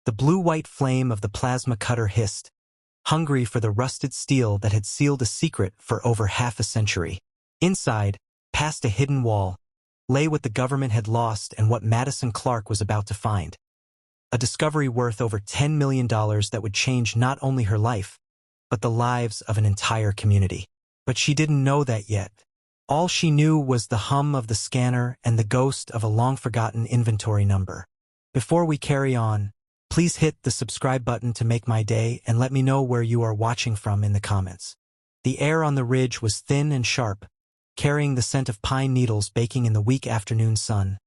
The blue-white flame of the plasma cutter hissed, hungry for the rusted steel that had sealed a secret for over half a century. Inside, past a hidden wall, lay what the government had lost and what Madison Clark was about to find. A discovery worth over $10 million that would change not only her life, but the lives of an entire community. But she didn't know that yet. All she knew was the hum of the scanner and the ghost of a long-forgotten inventory number. Before we carry on, please hit the subscribe button to make my day and let me know where you are watching from in the comments. The air on the ridge was thin and sharp, carrying the scent of pine needles baking in the weak afternoon sun,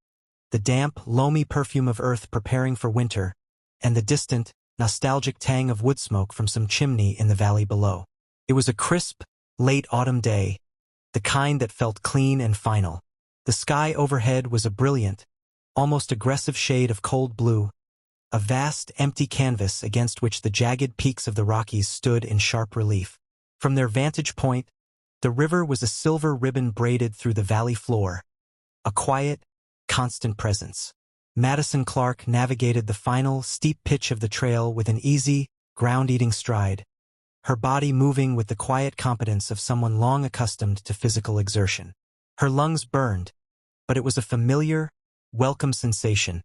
the damp, loamy perfume of earth preparing for winter, and the distant, nostalgic tang of wood smoke from some chimney in the valley below. It was a crisp, late autumn day, the kind that felt clean and final. The sky overhead was a brilliant, almost aggressive shade of cold blue, a vast, empty canvas against which the jagged peaks of the Rockies stood in sharp relief. From their vantage point, the river was a silver ribbon braided through the valley floor, a quiet, constant presence. Madison Clark navigated the final, steep pitch of the trail with an easy, ground-eating stride, her body moving with the quiet competence of someone long accustomed to physical exertion. Her lungs burned, but it was a familiar, welcome sensation,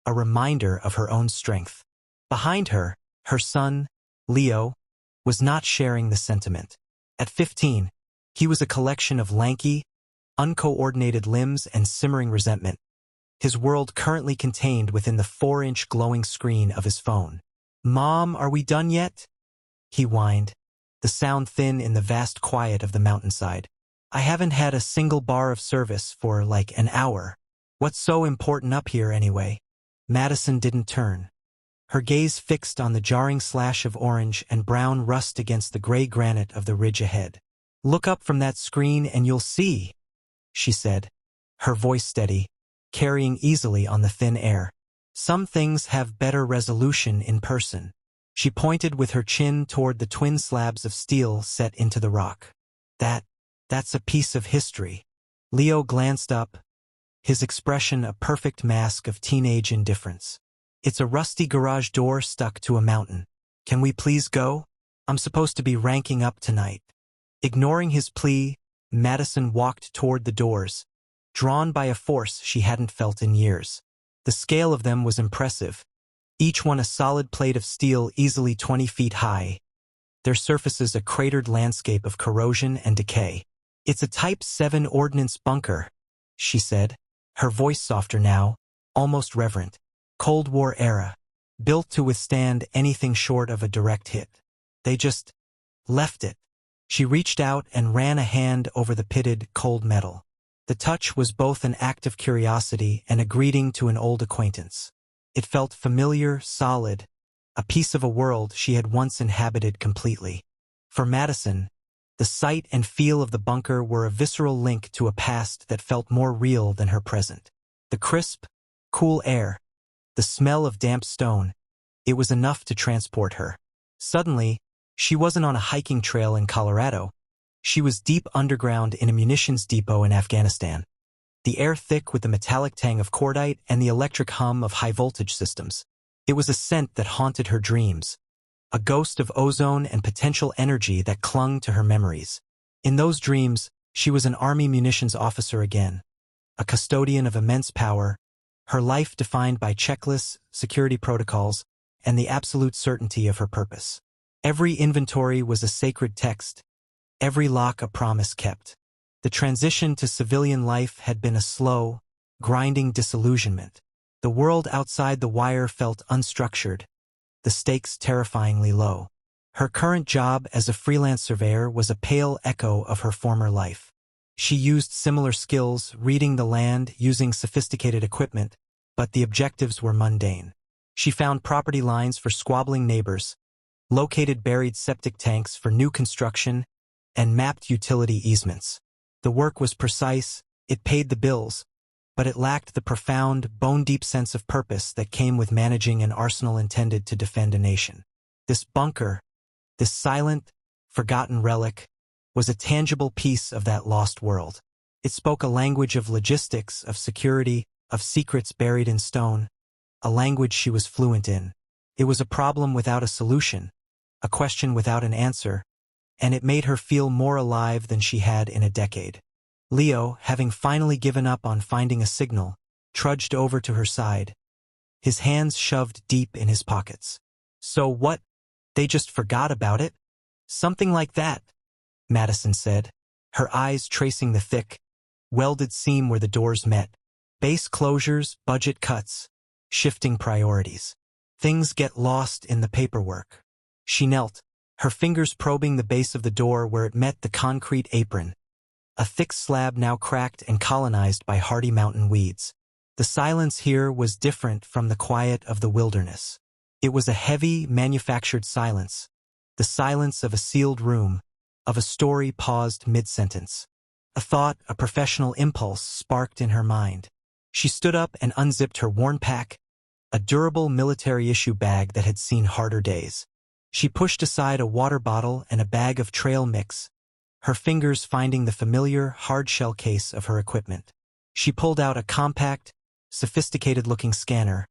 a reminder of her own strength. Behind her, her son, Leo, was not sharing the sentiment. At 15, he was a collection of lanky, uncoordinated limbs and simmering resentment, his world currently contained within the 4-inch glowing screen of his phone. "Mom, are we done yet?" he whined, the sound thin in the vast quiet of the mountainside. "I haven't had a single bar of service for like an hour. What's so important up here anyway?" Madison didn't turn, her gaze fixed on the jarring slash of orange and brown rust against the gray granite of the ridge ahead. "Look up from that screen and you'll see," she said, her voice steady, carrying easily on the thin air. "Some things have better resolution in person." She pointed with her chin toward the twin slabs of steel set into the rock. That's a piece of history." Leo glanced up, his expression a perfect mask of teenage indifference. "It's a rusty garage door stuck to a mountain. Can we please go? I'm supposed to be ranking up tonight." Ignoring his plea, Madison walked toward the doors, drawn by a force she hadn't felt in years. The scale of them was impressive, each one a solid plate of steel easily 20 feet high, their surfaces a cratered landscape of corrosion and decay. "It's a Type 7 ordnance bunker," she said, her voice softer now, almost reverent. "Cold War era, built to withstand anything short of a direct hit. They just left it." She reached out and ran a hand over the pitted, cold metal. The touch was both an act of curiosity and a greeting to an old acquaintance. It felt familiar, solid, a piece of a world she had once inhabited completely. For Madison, the sight and feel of the bunker were a visceral link to a past that felt more real than her present. The crisp, cool air, the smell of damp stone, it was enough to transport her. Suddenly, she wasn't on a hiking trail in Colorado. She was deep underground in a munitions depot in Afghanistan. The air thick with the metallic tang of cordite and the electric hum of high-voltage systems. It was a scent that haunted her dreams, a ghost of ozone and potential energy that clung to her memories. In those dreams, she was an Army munitions officer again, a custodian of immense power, her life defined by checklists, security protocols, and the absolute certainty of her purpose. Every inventory was a sacred text, every lock a promise kept. The transition to civilian life had been a slow, grinding disillusionment. The world outside the wire felt unstructured, the stakes terrifyingly low. Her current job as a freelance surveyor was a pale echo of her former life. She used similar skills, reading the land, using sophisticated equipment, but the objectives were mundane. She found property lines for squabbling neighbors, located buried septic tanks for new construction, and mapped utility easements. The work was precise, it paid the bills, but it lacked the profound, bone-deep sense of purpose that came with managing an arsenal intended to defend a nation. This bunker, this silent, forgotten relic, was a tangible piece of that lost world. It spoke a language of logistics, of security, of secrets buried in stone, a language she was fluent in. It was a problem without a solution, a question without an answer, and it made her feel more alive than she had in a decade. Leo, having finally given up on finding a signal, trudged over to her side, his hands shoved deep in his pockets. "So what? They just forgot about it?" "Something like that," Madison said, her eyes tracing the thick, welded seam where the doors met. Base closures, budget cuts, shifting priorities. Things get lost in the paperwork. She knelt, her fingers probing the base of the door where it met the concrete apron, a thick slab now cracked and colonized by hardy mountain weeds. The silence here was different from the quiet of the wilderness. It was a heavy, manufactured silence, the silence of a sealed room, of a story paused mid-sentence. A thought, a professional impulse, sparked in her mind. She stood up and unzipped her worn pack, a durable military-issue bag that had seen harder days. She pushed aside a water bottle and a bag of trail mix, her fingers finding the familiar, hard-shell case of her equipment. She pulled out a compact, sophisticated-looking scanner,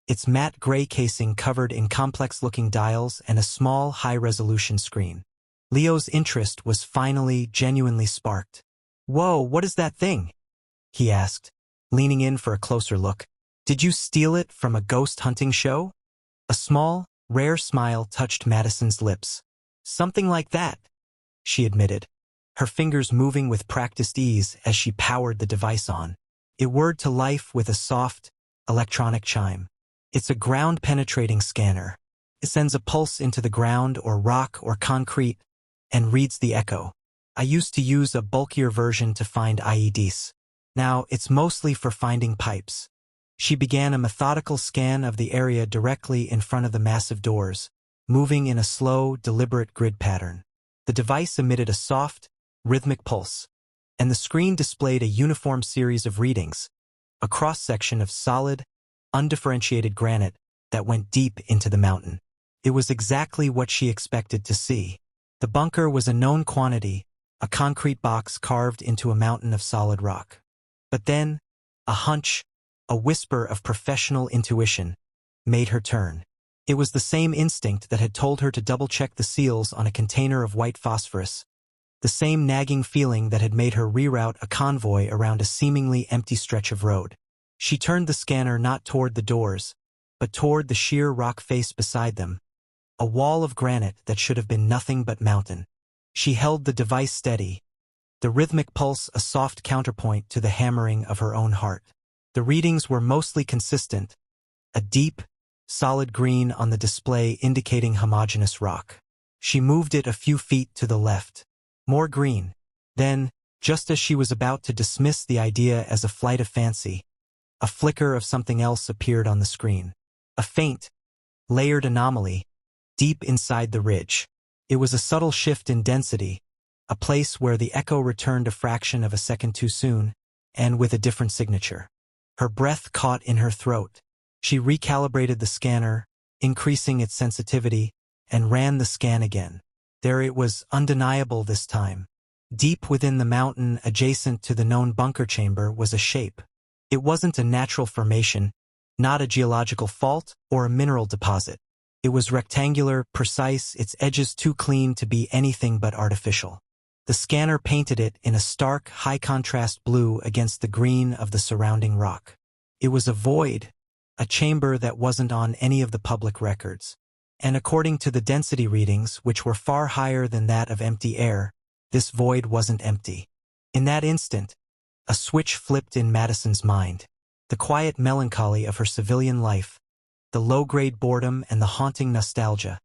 its matte gray casing covered in complex-looking dials and a small, high-resolution screen. Leo's interest was finally, genuinely sparked. "Whoa, what is that thing?" he asked, leaning in for a closer look. "Did you steal it from a ghost hunting show?" A small, rare smile touched Madison's lips. "Something like that," she admitted, her fingers moving with practiced ease as she powered the device on. It whirred to life with a soft, electronic chime. "It's a ground-penetrating scanner. It sends a pulse into the ground or rock or concrete and reads the echo. I used to use a bulkier version to find IEDs. Now it's mostly for finding pipes." She began a methodical scan of the area directly in front of the massive doors, moving in a slow, deliberate grid pattern. The device emitted a soft, rhythmic pulse, and the screen displayed a uniform series of readings, a cross-section of solid, undifferentiated granite that went deep into the mountain. It was exactly what she expected to see. The bunker was a known quantity, a concrete box carved into a mountain of solid rock. But then, a hunch, a whisper of professional intuition, made her turn. It was the same instinct that had told her to double-check the seals on a container of white phosphorus, the same nagging feeling that had made her reroute a convoy around a seemingly empty stretch of road. She turned the scanner not toward the doors, but toward the sheer rock face beside them, a wall of granite that should have been nothing but mountain. She held the device steady, the rhythmic pulse a soft counterpoint to the hammering of her own heart. The readings were mostly consistent, a deep, solid green on the display indicating homogeneous rock. She moved it a few feet to the left. More green. Then, just as she was about to dismiss the idea as a flight of fancy, a flicker of something else appeared on the screen. A faint, layered anomaly, deep inside the ridge. It was a subtle shift in density, a place where the echo returned a fraction of a second too soon, and with a different signature. Her breath caught in her throat. She recalibrated the scanner, increasing its sensitivity, and ran the scan again. There it was, undeniable this time. Deep within the mountain, adjacent to the known bunker chamber, was a shape. It wasn't a natural formation, not a geological fault or a mineral deposit. It was rectangular, precise, its edges too clean to be anything but artificial. The scanner painted it in a stark, high-contrast blue against the green of the surrounding rock. It was a void, a chamber that wasn't on any of the public records. And according to the density readings, which were far higher than that of empty air, this void wasn't empty. In that instant, a switch flipped in Madison's mind. The quiet melancholy of her civilian life, the low-grade boredom and the haunting nostalgia,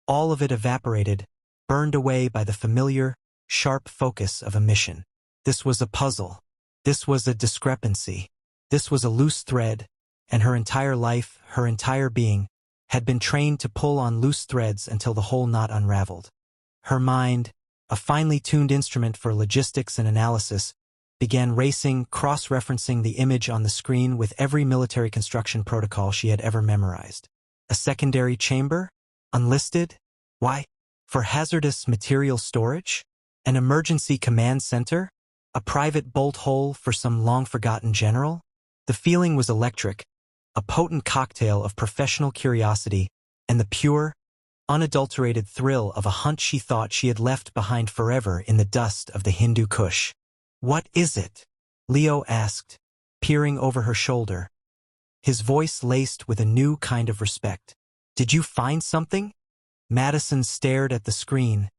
all of it evaporated, burned away by the familiar, sharp focus of a mission. This was a puzzle. This was a discrepancy. This was a loose thread, and her entire life, her entire being, had been trained to pull on loose threads until the whole knot unraveled. Her mind, a finely tuned instrument for logistics and analysis, began racing, cross-referencing the image on the screen with every military construction protocol she had ever memorized. A secondary chamber? Unlisted? Why? For hazardous material storage? An emergency command center? A private bolt hole for some long-forgotten general? The feeling was electric, a potent cocktail of professional curiosity and the pure, unadulterated thrill of a hunt she thought she had left behind forever in the dust of the Hindu Kush. "What is it?" Leo asked, peering over her shoulder, his voice laced with a new kind of respect. "Did you find something?" Madison stared at the screen,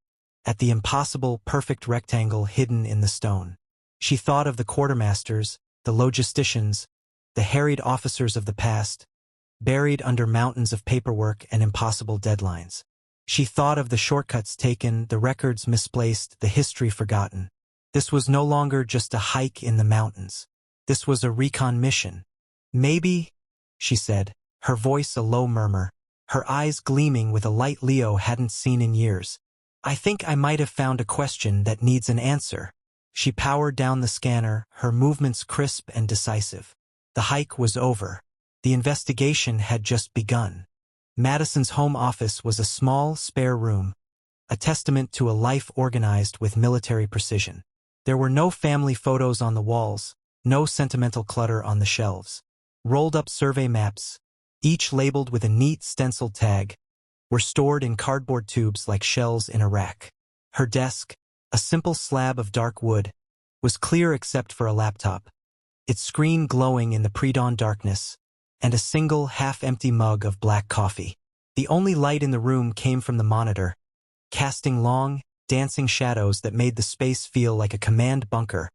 at the impossible, perfect rectangle hidden in the stone. She thought of the quartermasters, the logisticians, the harried officers of the past, buried under mountains of paperwork and impossible deadlines. She thought of the shortcuts taken, the records misplaced, the history forgotten. This was no longer just a hike in the mountains. This was a recon mission. "Maybe," she said, her voice a low murmur, her eyes gleaming with a light Leo hadn't seen in years. "I think I might have found a question that needs an answer." She powered down the scanner, her movements crisp and decisive. The hike was over. The investigation had just begun. Madison's home office was a small, spare room, a testament to a life organized with military precision. There were no family photos on the walls, no sentimental clutter on the shelves. Rolled-up survey maps, each labeled with a neat stenciled tag, were stored in cardboard tubes like shells in a rack. Her desk, a simple slab of dark wood, was clear except for a laptop, its screen glowing in the pre-dawn darkness, and a single half-empty mug of black coffee. The only light in the room came from the monitor, casting long, dancing shadows that made the space feel like a command bunker,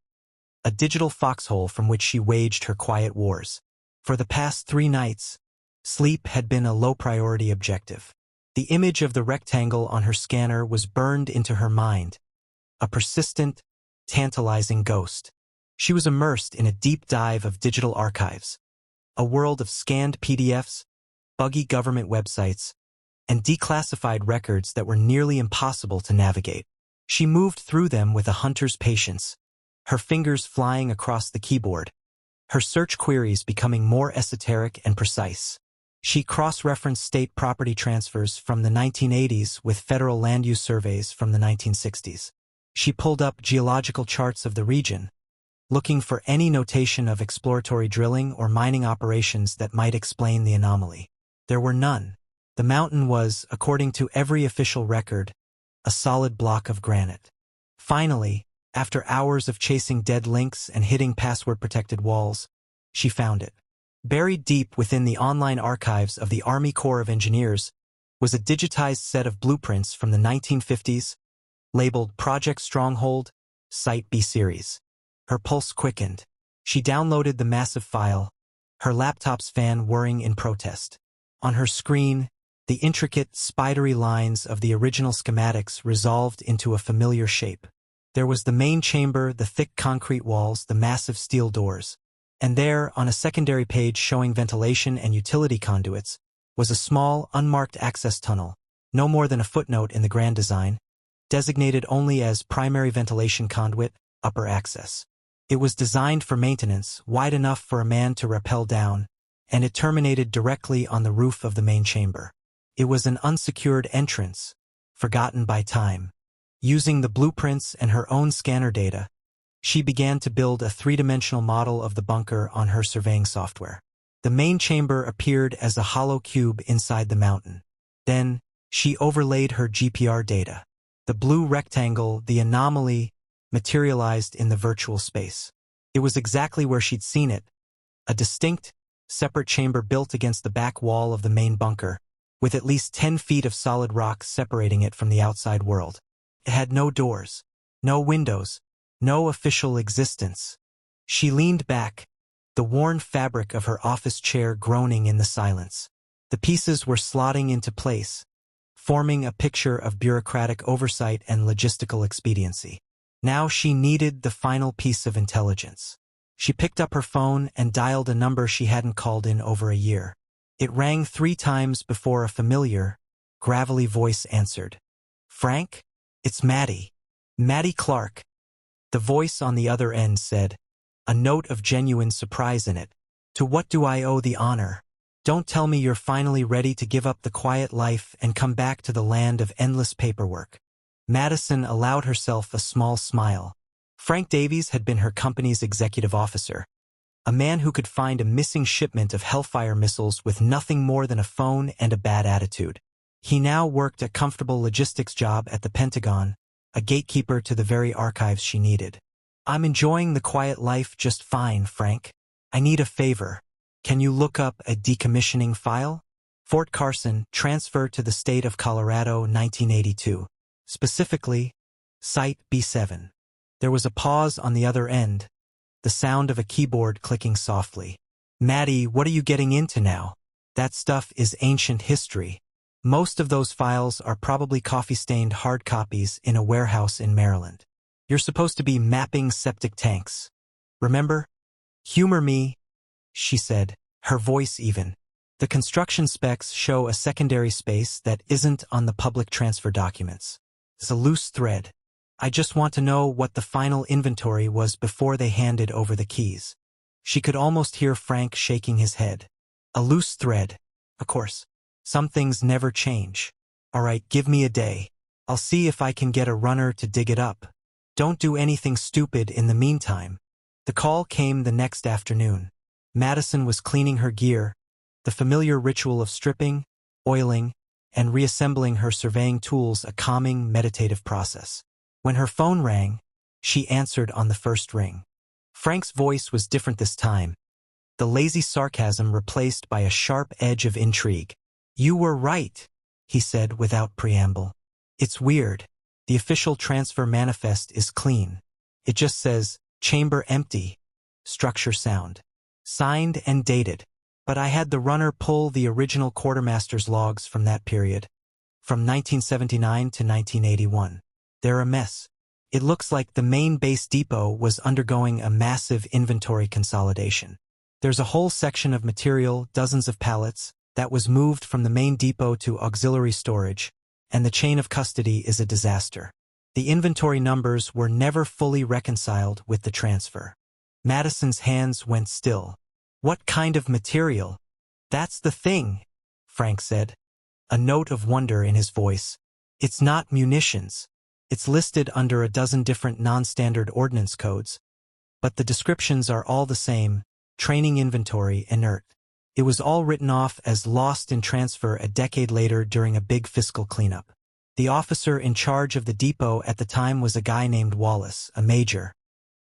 a digital foxhole from which she waged her quiet wars. For the past 3 nights, sleep had been a low-priority objective. The image of the rectangle on her scanner was burned into her mind, a persistent, tantalizing ghost. She was immersed in a deep dive of digital archives, a world of scanned PDFs, buggy government websites, and declassified records that were nearly impossible to navigate. She moved through them with a hunter's patience, her fingers flying across the keyboard, her search queries becoming more esoteric and precise. She cross-referenced state property transfers from the 1980s with federal land use surveys from the 1960s. She pulled up geological charts of the region, looking for any notation of exploratory drilling or mining operations that might explain the anomaly. There were none. The mountain was, according to every official record, a solid block of granite. Finally, after hours of chasing dead links and hitting password-protected walls, she found it. Buried deep within the online archives of the Army Corps of Engineers was a digitized set of blueprints from the 1950s, labeled Project Stronghold, Site B Series. Her pulse quickened. She downloaded the massive file, her laptop's fan whirring in protest. On her screen, the intricate, spidery lines of the original schematics resolved into a familiar shape. There was the main chamber, the thick concrete walls, the massive steel doors. And there, on a secondary page showing ventilation and utility conduits, was a small, unmarked access tunnel, no more than a footnote in the grand design, designated only as primary ventilation conduit, upper access. It was designed for maintenance, wide enough for a man to rappel down, and it terminated directly on the roof of the main chamber. It was an unsecured entrance, forgotten by time. Using the blueprints and her own scanner data, she began to build a 3-dimensional model of the bunker on her surveying software. The main chamber appeared as a hollow cube inside the mountain. Then, she overlaid her GPR data. The blue rectangle, the anomaly, materialized in the virtual space. It was exactly where she'd seen it, a distinct, separate chamber built against the back wall of the main bunker, with at least 10 feet of solid rock separating it from the outside world. It had no doors, no windows, no official existence. She leaned back, the worn fabric of her office chair groaning in the silence. The pieces were slotting into place, forming a picture of bureaucratic oversight and logistical expediency. Now she needed the final piece of intelligence. She picked up her phone and dialed a number she hadn't called in over a year. It rang 3 times before a familiar, gravelly voice answered. "Frank? It's Maddie. Maddie Clark." The voice on the other end said, a note of genuine surprise in it. "To what do I owe the honor? Don't tell me you're finally ready to give up the quiet life and come back to the land of endless paperwork." Madison allowed herself a small smile. Frank Davies had been her company's executive officer, A man who could find a missing shipment of Hellfire missiles with nothing more than a phone and a bad attitude. He now worked a comfortable logistics job at the Pentagon, a gatekeeper to the very archives she needed. I'm enjoying the quiet life just fine, Frank. I need a favor. Can you look up a decommissioning file? Fort Carson, transfer to the state of Colorado, 1982. Specifically, Site B7. There was a pause on the other end, the sound of a keyboard clicking softly. Maddie, what are you getting into now? That stuff is ancient history. Most of those files are probably coffee-stained hard copies in a warehouse in Maryland. You're supposed to be mapping septic tanks. Remember? Humor me, she said, her voice even. The construction specs show a secondary space that isn't on the public transfer documents. It's a loose thread. I just want to know what the final inventory was before they handed over the keys. She could almost hear Frank shaking his head. A loose thread. Of course. Some things never change. All right, give me a day. I'll see if I can get a runner to dig it up. Don't do anything stupid in the meantime. The call came the next afternoon. Madison was cleaning her gear, the familiar ritual of stripping, oiling, and reassembling her surveying tools a calming, meditative process. When her phone rang, she answered on the first ring. Frank's voice was different this time, the lazy sarcasm replaced by a sharp edge of intrigue. You were right, he said without preamble. It's weird. The official transfer manifest is clean. It just says, chamber empty, structure sound. Signed and dated. But I had the runner pull the original quartermaster's logs from that period, from 1979 to 1981. They're a mess. It looks like the main base depot was undergoing a massive inventory consolidation. There's a whole section of material, dozens of pallets, that was moved from the main depot to auxiliary storage, and the chain of custody is a disaster. The inventory numbers were never fully reconciled with the transfer. Madison's hands went still. What kind of material? That's the thing, Frank said, a note of wonder in his voice. It's not munitions. It's listed under a dozen different non-standard ordnance codes, but the descriptions are all the same: training inventory, inert. It was all written off as lost in transfer a decade later during a big fiscal cleanup. The officer in charge of the depot at the time was a guy named Wallace, a major.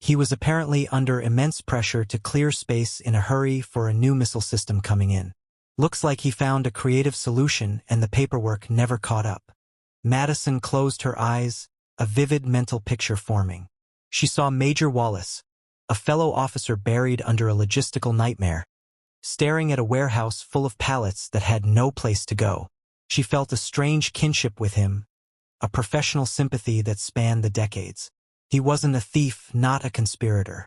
He was apparently under immense pressure to clear space in a hurry for a new missile system coming in. Looks like he found a creative solution and the paperwork never caught up. Madison closed her eyes, a vivid mental picture forming. She saw Major Wallace, a fellow officer buried under a logistical nightmare, staring at a warehouse full of pallets that had no place to go. She felt a strange kinship with him, a professional sympathy that spanned the decades. He wasn't a thief, not a conspirator.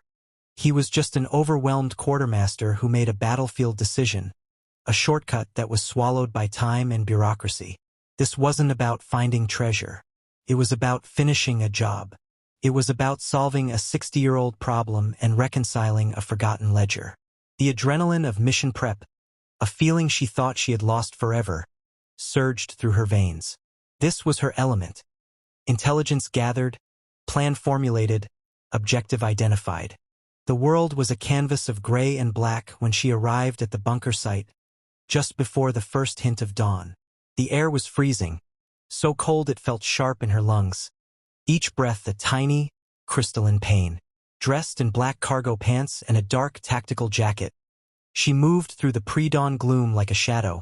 He was just an overwhelmed quartermaster who made a battlefield decision, a shortcut that was swallowed by time and bureaucracy. This wasn't about finding treasure. It was about finishing a job. It was about solving a 60-year-old problem and reconciling a forgotten ledger. The adrenaline of mission prep, a feeling she thought she had lost forever, surged through her veins. This was her element. Intelligence gathered, plan formulated, objective identified. The world was a canvas of gray and black when she arrived at the bunker site, just before the first hint of dawn. The air was freezing, so cold it felt sharp in her lungs. Each breath a tiny, crystalline pain. Dressed in black cargo pants and a dark tactical jacket, she moved through the pre-dawn gloom like a shadow,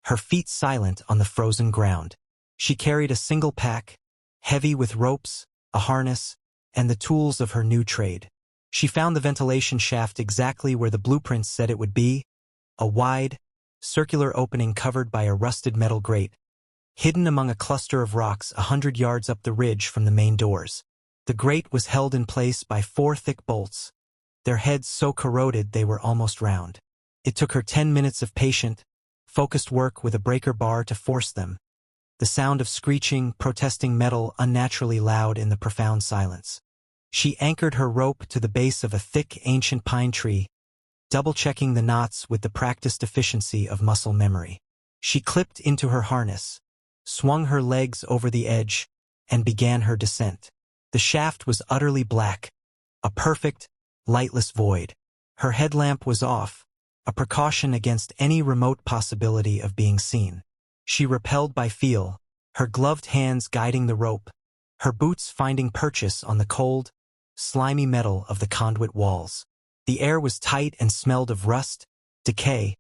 her feet silent on the frozen ground. She carried a single pack, heavy with ropes, a harness, and the tools of her new trade. She found the ventilation shaft exactly where the blueprints said it would be, a wide, circular opening covered by a rusted metal grate, hidden among a cluster of rocks 100 yards up the ridge from the main doors. The grate was held in place by 4 thick bolts, their heads so corroded they were almost round. It took her 10 minutes of patient, focused work with a breaker bar to force them, the sound of screeching, protesting metal unnaturally loud in the profound silence. She anchored her rope to the base of a thick, ancient pine tree, double-checking the knots with the practiced efficiency of muscle memory. She clipped into her harness, swung her legs over the edge, and began her descent. The shaft was utterly black, a perfect, lightless void. Her headlamp was off, a precaution against any remote possibility of being seen. She repelled by feel, her gloved hands guiding the rope, her boots finding purchase on the cold, slimy metal of the conduit walls. The air was tight and smelled of rust, decay,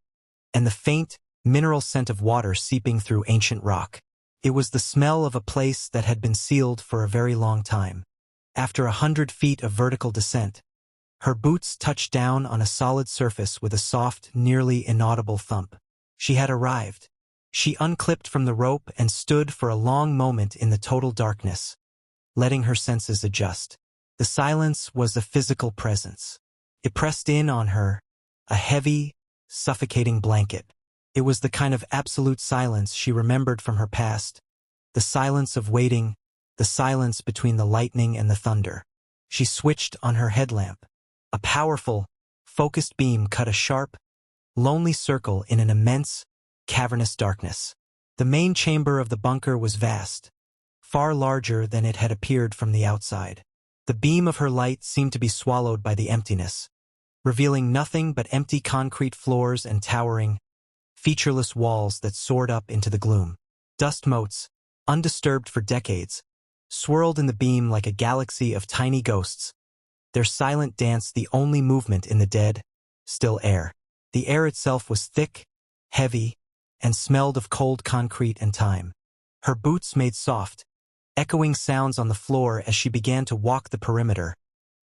and the faint, mineral scent of water seeping through ancient rock. It was the smell of a place that had been sealed for a very long time. After 100 feet of vertical descent, her boots touched down on a solid surface with a soft, nearly inaudible thump. She had arrived. She unclipped from the rope and stood for a long moment in the total darkness, letting her senses adjust. The silence was a physical presence. It pressed in on her, a heavy, suffocating blanket. It was the kind of absolute silence she remembered from her past, the silence of waiting, the silence between the lightning and the thunder. She switched on her headlamp. A powerful, focused beam cut a sharp, lonely circle in an immense, cavernous darkness. The main chamber of the bunker was vast, far larger than it had appeared from the outside. The beam of her light seemed to be swallowed by the emptiness, revealing nothing but empty concrete floors and towering, featureless walls that soared up into the gloom. Dust motes, undisturbed for decades, swirled in the beam like a galaxy of tiny ghosts, their silent dance the only movement in the dead, still air. The air itself was thick, heavy, and smelled of cold concrete and time. Her boots made soft, echoing sounds on the floor as she began to walk the perimeter,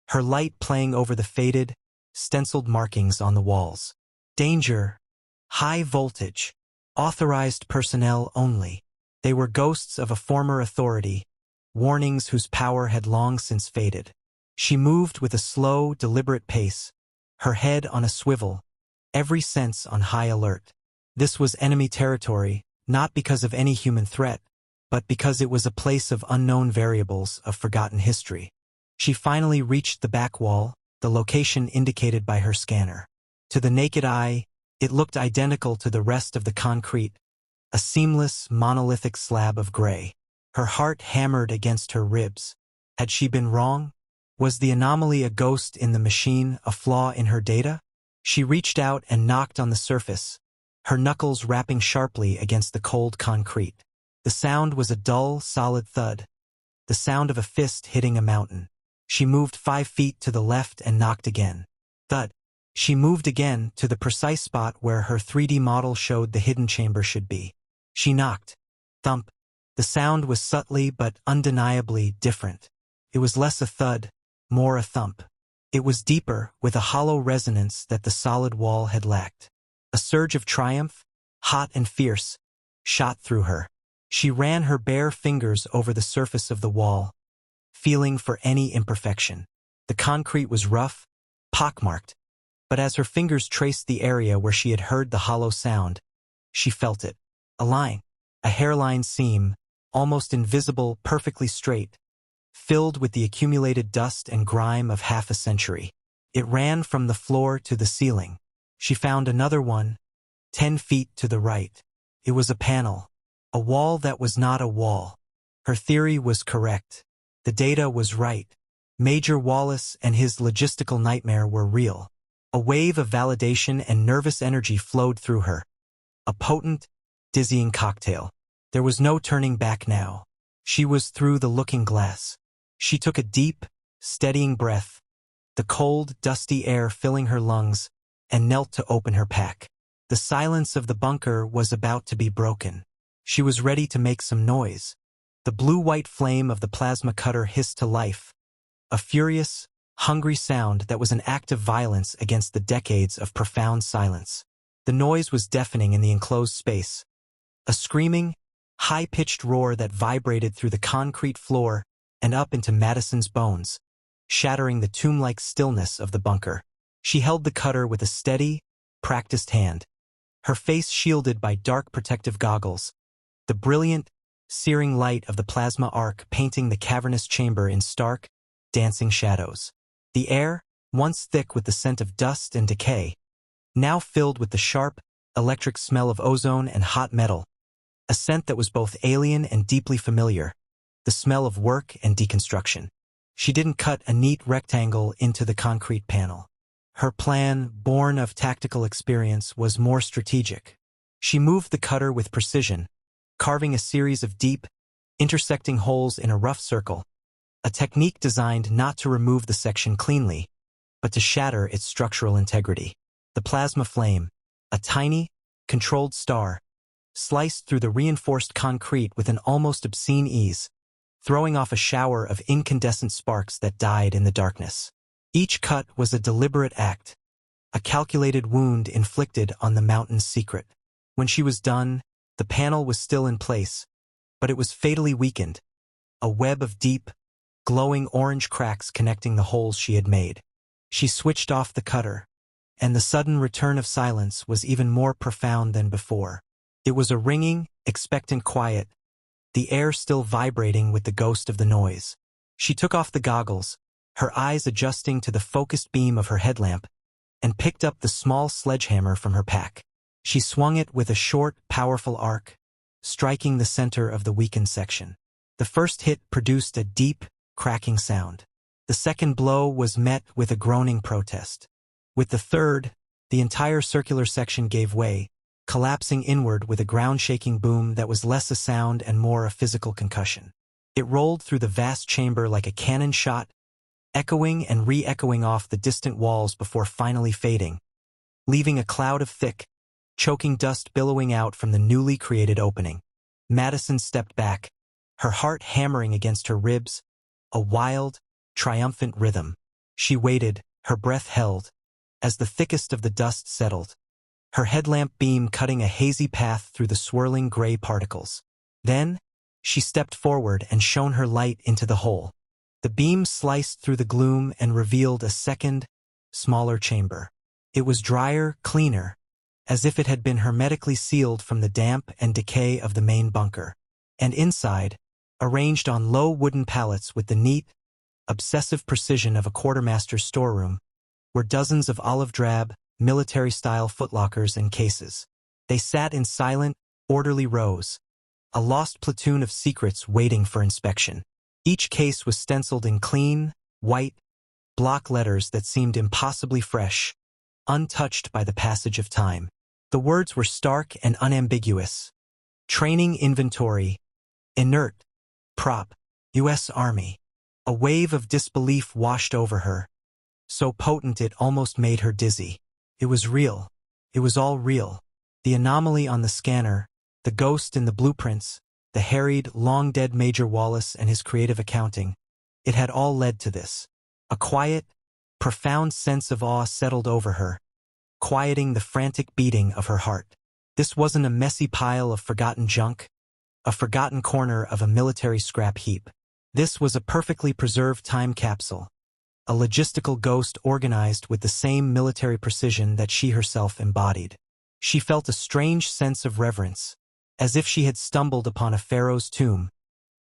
her light playing over the faded, stenciled markings on the walls. Danger, high voltage, authorized personnel only. They were ghosts of a former authority, warnings whose power had long since faded. She moved with a slow, deliberate pace, her head on a swivel, every sense on high alert. This was enemy territory, not because of any human threat, but because it was a place of unknown variables of forgotten history. She finally reached the back wall, the location indicated by her scanner. To the naked eye, it looked identical to the rest of the concrete, a seamless, monolithic slab of gray. Her heart hammered against her ribs. Had she been wrong? Was the anomaly a ghost in the machine, a flaw in her data? She reached out and knocked on the surface, her knuckles rapping sharply against the cold concrete. The sound was a dull, solid thud, the sound of a fist hitting a mountain. She moved 5 feet to the left and knocked again. Thud. She moved again to the precise spot where her 3D model showed the hidden chamber should be. She knocked. Thump. The sound was subtly but undeniably different. It was less a thud, more a thump. It was deeper, with a hollow resonance that the solid wall had lacked. A surge of triumph, hot and fierce, shot through her. She ran her bare fingers over the surface of the wall, feeling for any imperfection. The concrete was rough, pockmarked, but as her fingers traced the area where she had heard the hollow sound, she felt it. A line, a hairline seam, almost invisible, perfectly straight, filled with the accumulated dust and grime of half a century. It ran from the floor to the ceiling. She found another one, 10 feet to the right. It was a panel, a wall that was not a wall. Her theory was correct. The data was right. Major Wallace and his logistical nightmare were real. A wave of validation and nervous energy flowed through her. A potent, dizzying cocktail. There was no turning back now. She was through the looking glass. She took a deep, steadying breath, the cold, dusty air filling her lungs, and knelt to open her pack. The silence of the bunker was about to be broken. She was ready to make some noise. The blue-white flame of the plasma cutter hissed to life, a furious, hungry sound that was an act of violence against the decades of profound silence. The noise was deafening in the enclosed space, a screaming, high-pitched roar that vibrated through the concrete floor and up into Madison's bones, shattering the tomb-like stillness of the bunker. She held the cutter with a steady, practiced hand, her face shielded by dark protective goggles, the brilliant, searing light of the plasma arc painting the cavernous chamber in stark, dancing shadows. The air, once thick with the scent of dust and decay, now filled with the sharp, electric smell of ozone and hot metal, a scent that was both alien and deeply familiar, the smell of work and deconstruction. She didn't cut a neat rectangle into the concrete panel. Her plan, born of tactical experience, was more strategic. She moved the cutter with precision, carving a series of deep, intersecting holes in a rough circle, a technique designed not to remove the section cleanly, but to shatter its structural integrity. The plasma flame, a tiny, controlled star, sliced through the reinforced concrete with an almost obscene ease, throwing off a shower of incandescent sparks that died in the darkness. Each cut was a deliberate act, a calculated wound inflicted on the mountain's secret. When she was done, the panel was still in place, but it was fatally weakened, a web of deep, glowing orange cracks connecting the holes she had made. She switched off the cutter, and the sudden return of silence was even more profound than before. It was a ringing, expectant quiet, the air still vibrating with the ghost of the noise. She took off the goggles, her eyes adjusting to the focused beam of her headlamp, and picked up the small sledgehammer from her pack. She swung it with a short, powerful arc, striking the center of the weakened section. The first hit produced a deep, cracking sound. The second blow was met with a groaning protest. With the third, the entire circular section gave way, collapsing inward with a ground-shaking boom that was less a sound and more a physical concussion. It rolled through the vast chamber like a cannon shot, echoing and re-echoing off the distant walls before finally fading, leaving a cloud of thick, choking dust billowing out from the newly created opening. Madison stepped back, her heart hammering against her ribs, a wild, triumphant rhythm. She waited, her breath held, as the thickest of the dust settled, her headlamp beam cutting a hazy path through the swirling gray particles. Then, she stepped forward and shone her light into the hole. The beam sliced through the gloom and revealed a second, smaller chamber. It was drier, cleaner, as if it had been hermetically sealed from the damp and decay of the main bunker. And inside, arranged on low wooden pallets with the neat, obsessive precision of a quartermaster's storeroom, were dozens of olive-drab, military-style footlockers and cases. They sat in silent, orderly rows, a lost platoon of secrets waiting for inspection. Each case was stenciled in clean, white, block letters that seemed impossibly fresh, untouched by the passage of time. The words were stark and unambiguous. Training inventory, inert, prop, U.S. Army. A wave of disbelief washed over her, so potent it almost made her dizzy. It was real. It was all real. The anomaly on the scanner, the ghost in the blueprints, the harried, long-dead Major Wallace and his creative accounting. It had all led to this. A quiet, profound sense of awe settled over her, quieting the frantic beating of her heart. This wasn't a messy pile of forgotten junk, a forgotten corner of a military scrap heap. This was a perfectly preserved time capsule, a logistical ghost organized with the same military precision that she herself embodied. She felt a strange sense of reverence, as if she had stumbled upon a pharaoh's tomb,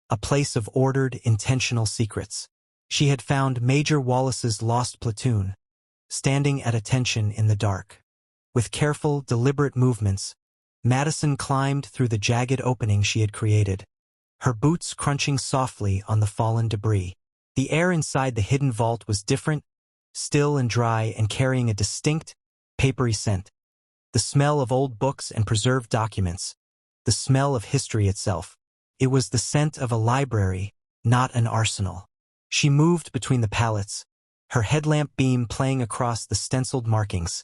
a place of ordered, intentional secrets. She had found Major Wallace's lost platoon, standing at attention in the dark. With careful, deliberate movements, Madison climbed through the jagged opening she had created, her boots crunching softly on the fallen debris. The air inside the hidden vault was different, still and dry and carrying a distinct, papery scent. The smell of old books and preserved documents, the smell of history itself. It was the scent of a library, not an arsenal. She moved between the pallets, her headlamp beam playing across the stenciled markings,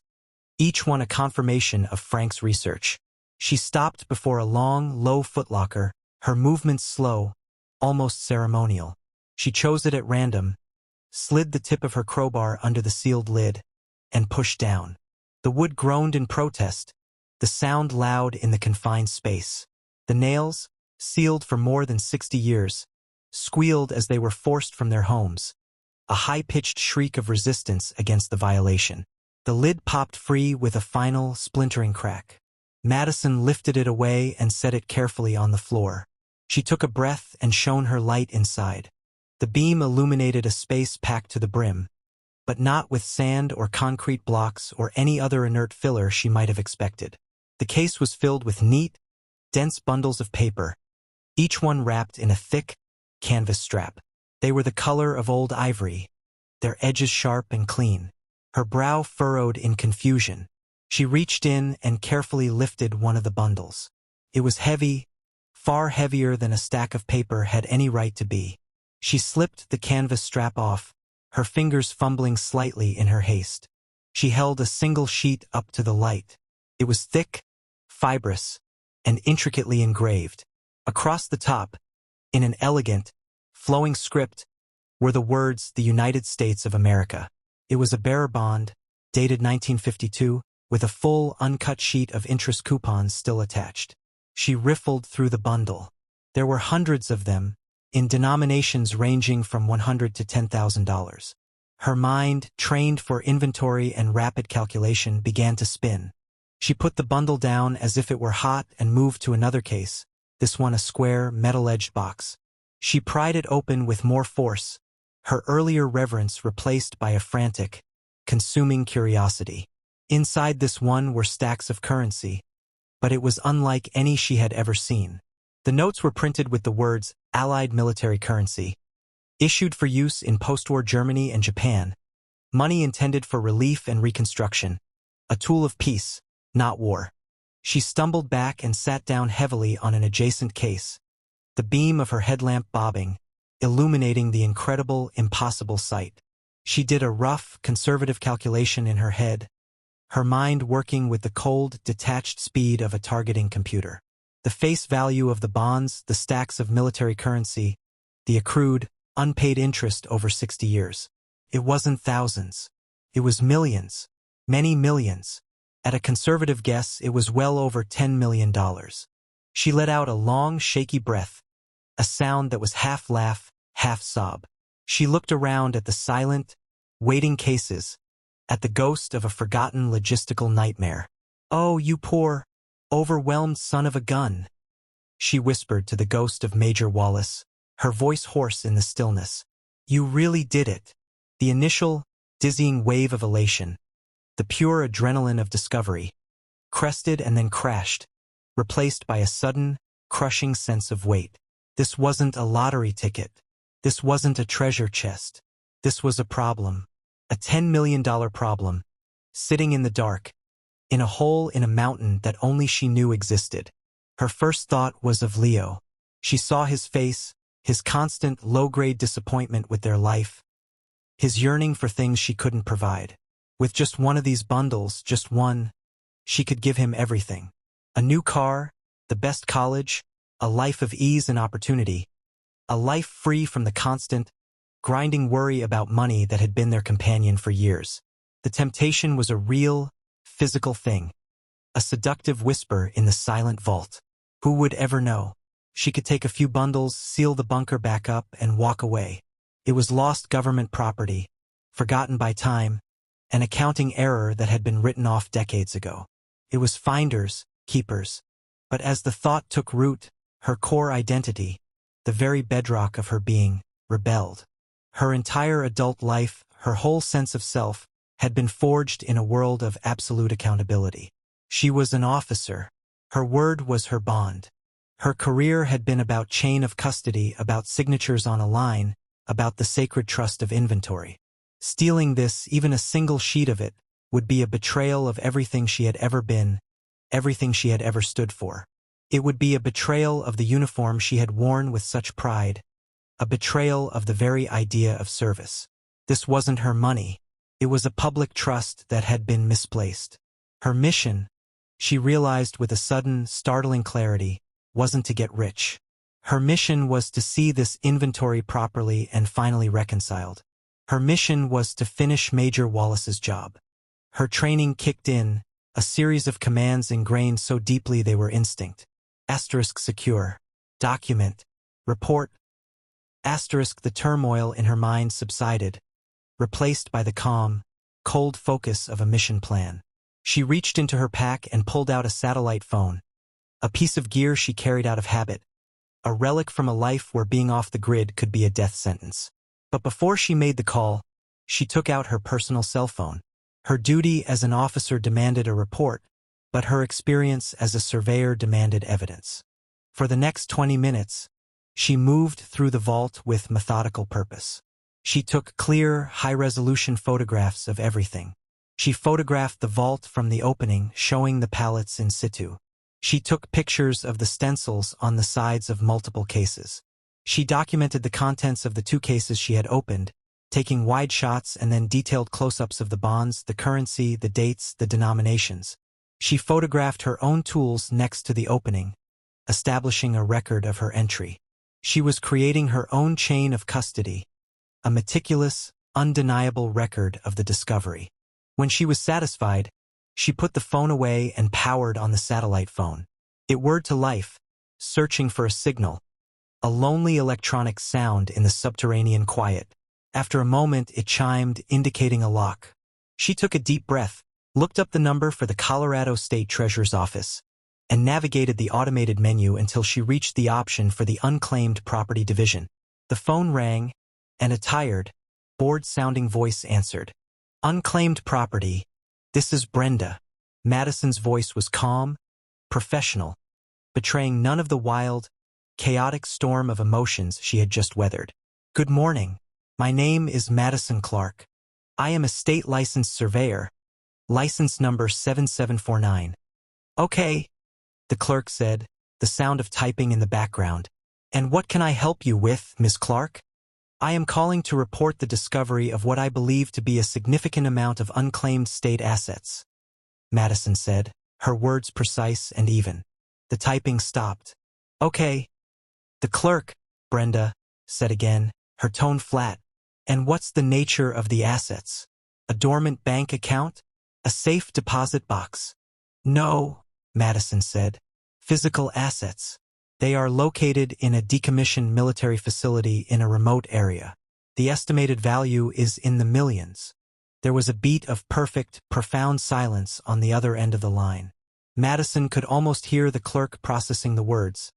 each one a confirmation of Frank's research. She stopped before a long, low footlocker, her movements slow, almost ceremonial. She chose it at random, slid the tip of her crowbar under the sealed lid, and pushed down. The wood groaned in protest, the sound loud in the confined space. The nails, sealed for more than 60 years, squealed as they were forced from their homes, a high-pitched shriek of resistance against the violation. The lid popped free with a final, splintering crack. Madison lifted it away and set it carefully on the floor. She took a breath and shone her light inside. The beam illuminated a space packed to the brim, but not with sand or concrete blocks or any other inert filler she might have expected. The case was filled with neat, dense bundles of paper, each one wrapped in a thick, canvas strap. They were the color of old ivory, their edges sharp and clean. her brow furrowed in confusion. She reached in and carefully lifted one of the bundles. It was heavy, far heavier than a stack of paper had any right to be. She slipped the canvas strap off, her fingers fumbling slightly in her haste. She held a single sheet up to the light. It was thick, fibrous, and intricately engraved. Across the top, in an elegant, flowing script, were the words "The United States of America." It was a bearer bond, dated 1952, with a full, uncut sheet of interest coupons still attached. She riffled through the bundle. There were hundreds of them, in denominations ranging from $100 to $10,000. Her mind, trained for inventory and rapid calculation, began to spin. She put the bundle down as if it were hot and moved to another case, this one a square, metal-edged box. She pried it open with more force, her earlier reverence replaced by a frantic, consuming curiosity. Inside this one were stacks of currency, but it was unlike any she had ever seen. The notes were printed with the words "Allied military currency," issued for use in post-war Germany and Japan, money intended for relief and reconstruction, a tool of peace, not war. She stumbled back and sat down heavily on an adjacent case, the beam of her headlamp bobbing, illuminating the incredible, impossible sight. She did a rough, conservative calculation in her head, her mind working with the cold, detached speed of a targeting computer. The face value of the bonds, the stacks of military currency, the accrued, unpaid interest over 60 years. It wasn't thousands. It was millions. Many millions. At a conservative guess, it was well over $10 million. She let out a long, shaky breath, a sound that was half laugh, half sob. She looked around at the silent, waiting cases, at the ghost of a forgotten logistical nightmare. "Oh, you poor, overwhelmed son of a gun," she whispered to the ghost of Major Wallace, her voice hoarse in the stillness. "You really did it." The initial, dizzying wave of elation, the pure adrenaline of discovery, crested and then crashed, replaced by a sudden, crushing sense of weight. This wasn't a lottery ticket. This wasn't a treasure chest. This was a problem. A $10 million problem, sitting in the dark, in a hole in a mountain that only she knew existed. Her first thought was of Leo. She saw his face, his constant low-grade disappointment with their life, his yearning for things she couldn't provide. With just one of these bundles, just one, she could give him everything. A new car, the best college, a life of ease and opportunity, a life free from the constant, grinding worry about money that had been their companion for years. The temptation was a real, physical thing, a seductive whisper in the silent vault. Who would ever know? She could take a few bundles, seal the bunker back up, and walk away. It was lost government property, forgotten by time, an accounting error that had been written off decades ago. It was finders, keepers. But as the thought took root, her core identity, the very bedrock of her being, rebelled. Her entire adult life, her whole sense of self, had been forged in a world of absolute accountability. She was an officer. Her word was her bond. Her career had been about chain of custody, about signatures on a line, about the sacred trust of inventory. Stealing this, even a single sheet of it, would be a betrayal of everything she had ever been, everything she had ever stood for. It would be a betrayal of the uniform she had worn with such pride, a betrayal of the very idea of service. This wasn't her money. It was a public trust that had been misplaced. Her mission, she realized with a sudden, startling clarity, wasn't to get rich. Her mission was to see this inventory properly and finally reconciled. Her mission was to finish Major Wallace's job. Her training kicked in, a series of commands ingrained so deeply they were instinct. Asterisk secure. Document. Report. Asterisk the turmoil in her mind subsided, replaced by the calm, cold focus of a mission plan. She reached into her pack and pulled out a satellite phone, a piece of gear she carried out of habit, a relic from a life where being off the grid could be a death sentence. But before she made the call, she took out her personal cell phone. Her duty as an officer demanded a report, but her experience as a surveyor demanded evidence. For the next 20 minutes, she moved through the vault with methodical purpose. She took clear, high-resolution photographs of everything. She photographed the vault from the opening, showing the pallets in situ. She took pictures of the stencils on the sides of multiple cases. She documented the contents of the 2 cases she had opened, taking wide shots and then detailed close-ups of the bonds, the currency, the dates, the denominations. She photographed her own tools next to the opening, establishing a record of her entry. She was creating her own chain of custody, a meticulous, undeniable record of the discovery. When she was satisfied, she put the phone away and powered on the satellite phone. It whirred to life, searching for a signal, a lonely electronic sound in the subterranean quiet. After a moment, it chimed, indicating a lock. She took a deep breath, looked up the number for the Colorado State Treasurer's office, and navigated the automated menu until she reached the option for the Unclaimed Property Division. The phone rang, and a tired, bored-sounding voice answered. Unclaimed property. This is Brenda. Madison's voice was calm, professional, betraying none of the wild, chaotic storm of emotions she had just weathered. Good morning. My name is Madison Clark. I am a state-licensed surveyor. License number 7749. Okay, the clerk said, the sound of typing in the background. And what can I help you with, Ms. Clark? I am calling to report the discovery of what I believe to be a significant amount of unclaimed state assets, Madison said, her words precise and even. The typing stopped. Okay. The clerk, Brenda, said again, her tone flat. And what's the nature of the assets? A dormant bank account? A safe deposit box? No, Madison said. Physical assets. They are located in a decommissioned military facility in a remote area. The estimated value is in the millions. There was a beat of perfect, profound silence on the other end of the line. Madison could almost hear the clerk processing the words,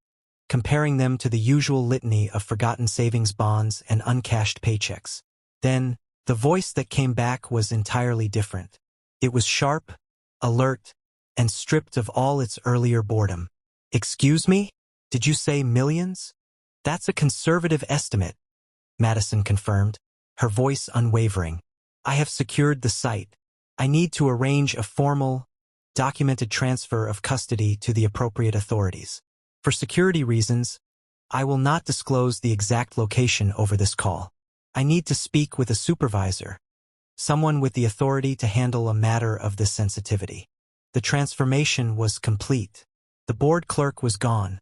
comparing them to the usual litany of forgotten savings bonds and uncashed paychecks. Then, the voice that came back was entirely different. It was sharp, alert, and stripped of all its earlier boredom. Excuse me? Did you say millions? That's a conservative estimate, Madison confirmed, her voice unwavering. I have secured the site. I need to arrange a formal, documented transfer of custody to the appropriate authorities. For security reasons, I will not disclose the exact location over this call. I need to speak with a supervisor, someone with the authority to handle a matter of this sensitivity. The transformation was complete. The board clerk was gone,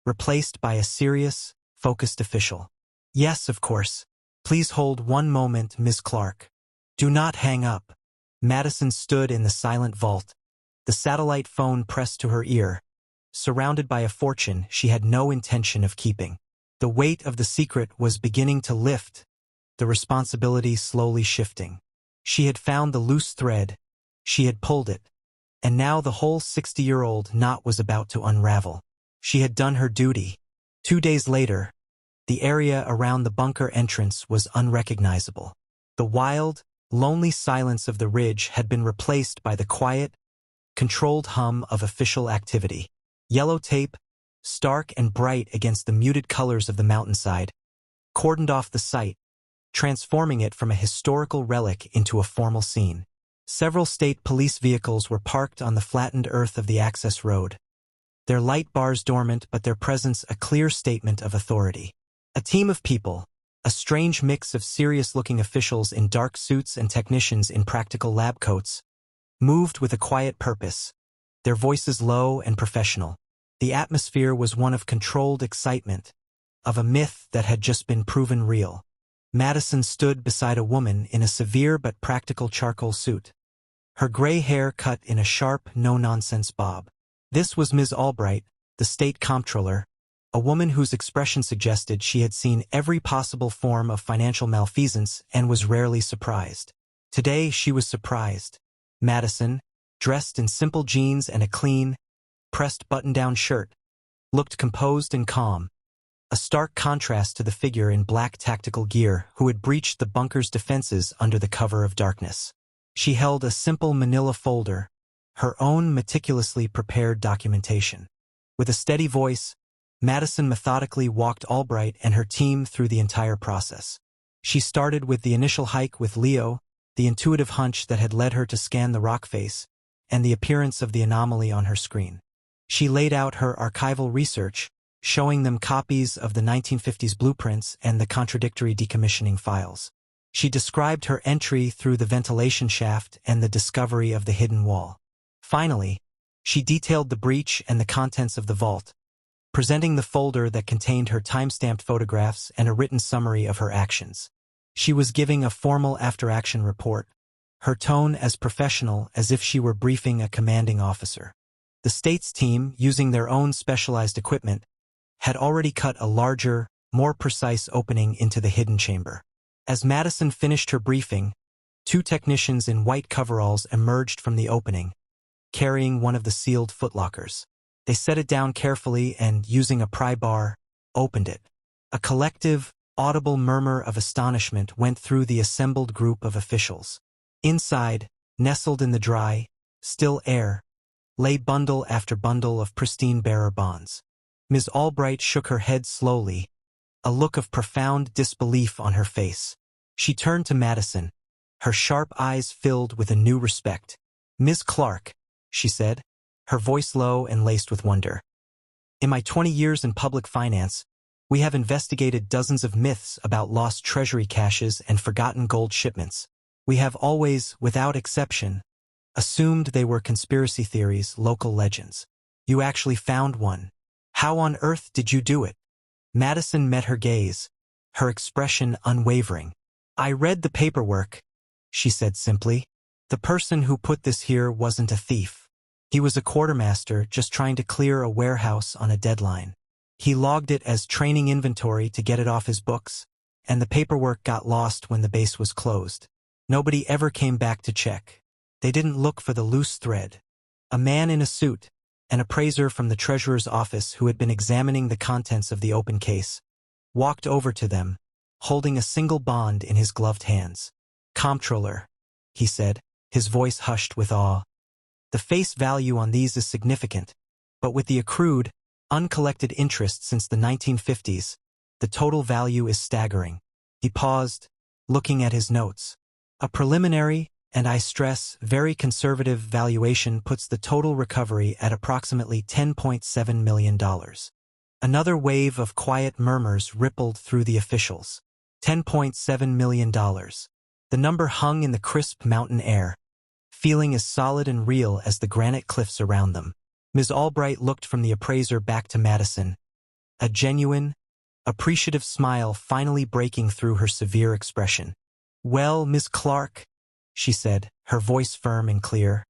replaced by a serious, focused official. Yes, of course. Please hold one moment, Ms. Clark. Do not hang up. Madison stood in the silent vault, the satellite phone pressed to her ear, surrounded by a fortune she had no intention of keeping. The weight of the secret was beginning to lift, the responsibility slowly shifting. She had found the loose thread, she had pulled it, and now the whole 60-year-old knot was about to unravel. She had done her duty. 2 days later, the area around the bunker entrance was unrecognizable. The wild, lonely silence of the ridge had been replaced by the quiet, controlled hum of official activity. Yellow tape, stark and bright against the muted colors of the mountainside, cordoned off the site, transforming it from a historical relic into a formal scene. Several state police vehicles were parked on the flattened earth of the access road, their light bars dormant but their presence a clear statement of authority. A team of people, a strange mix of serious-looking officials in dark suits and technicians in practical lab coats, moved with a quiet purpose, their voices low and professional. The atmosphere was one of controlled excitement, of a myth that had just been proven real. Madison stood beside a woman in a severe but practical charcoal suit, her gray hair cut in a sharp, no-nonsense bob. This was Ms. Albright, the state comptroller, a woman whose expression suggested she had seen every possible form of financial malfeasance and was rarely surprised. Today she was surprised. Madison, dressed in simple jeans and a clean, pressed button-down shirt, looked composed and calm, a stark contrast to the figure in black tactical gear who had breached the bunker's defenses under the cover of darkness. She held a simple manila folder, her own meticulously prepared documentation. With a steady voice, Madison methodically walked Albright and her team through the entire process. She started with the initial hike with Leo, the intuitive hunch that had led her to scan the rock face, and the appearance of the anomaly on her screen. She laid out her archival research, showing them copies of the 1950s blueprints and the contradictory decommissioning files. She described her entry through the ventilation shaft and the discovery of the hidden wall. Finally, she detailed the breach and the contents of the vault, presenting the folder that contained her time-stamped photographs and a written summary of her actions. She was giving a formal after-action report, her tone as professional as if she were briefing a commanding officer. The state's team, using their own specialized equipment, had already cut a larger, more precise opening into the hidden chamber. As Madison finished her briefing, 2 technicians in white coveralls emerged from the opening, carrying one of the sealed footlockers. They set it down carefully and, using a pry bar, opened it. A collective, audible murmur of astonishment went through the assembled group of officials. Inside, nestled in the dry, still air, lay bundle after bundle of pristine bearer bonds. Ms. Albright shook her head slowly, a look of profound disbelief on her face. She turned to Madison, her sharp eyes filled with a new respect. "Ms. Clark," she said, her voice low and laced with wonder. "In my 20 years in public finance, we have investigated dozens of myths about lost treasury caches and forgotten gold shipments. We have always, without exception, assumed they were conspiracy theories, local legends. You actually found one. How on earth did you do it?" Madison met her gaze, her expression unwavering. "I read the paperwork," she said simply. "The person who put this here wasn't a thief. He was a quartermaster just trying to clear a warehouse on a deadline. He logged it as training inventory to get it off his books, and the paperwork got lost when the base was closed. Nobody ever came back to check. They didn't look for the loose thread." A man in a suit, an appraiser from the treasurer's office who had been examining the contents of the open case, walked over to them, holding a single bond in his gloved hands. "Comptroller," he said, his voice hushed with awe. "The face value on these is significant, but with the accrued, uncollected interest since the 1950s, the total value is staggering." He paused, looking at his notes. "A preliminary, and I stress, very conservative valuation puts the total recovery at approximately $10.7 million. Another wave of quiet murmurs rippled through the officials. $10.7 million. The number hung in the crisp mountain air, feeling as solid and real as the granite cliffs around them. Ms. Albright looked from the appraiser back to Madison, a genuine, appreciative smile finally breaking through her severe expression. "Well, Ms. Clark," she said, her voice firm and clear,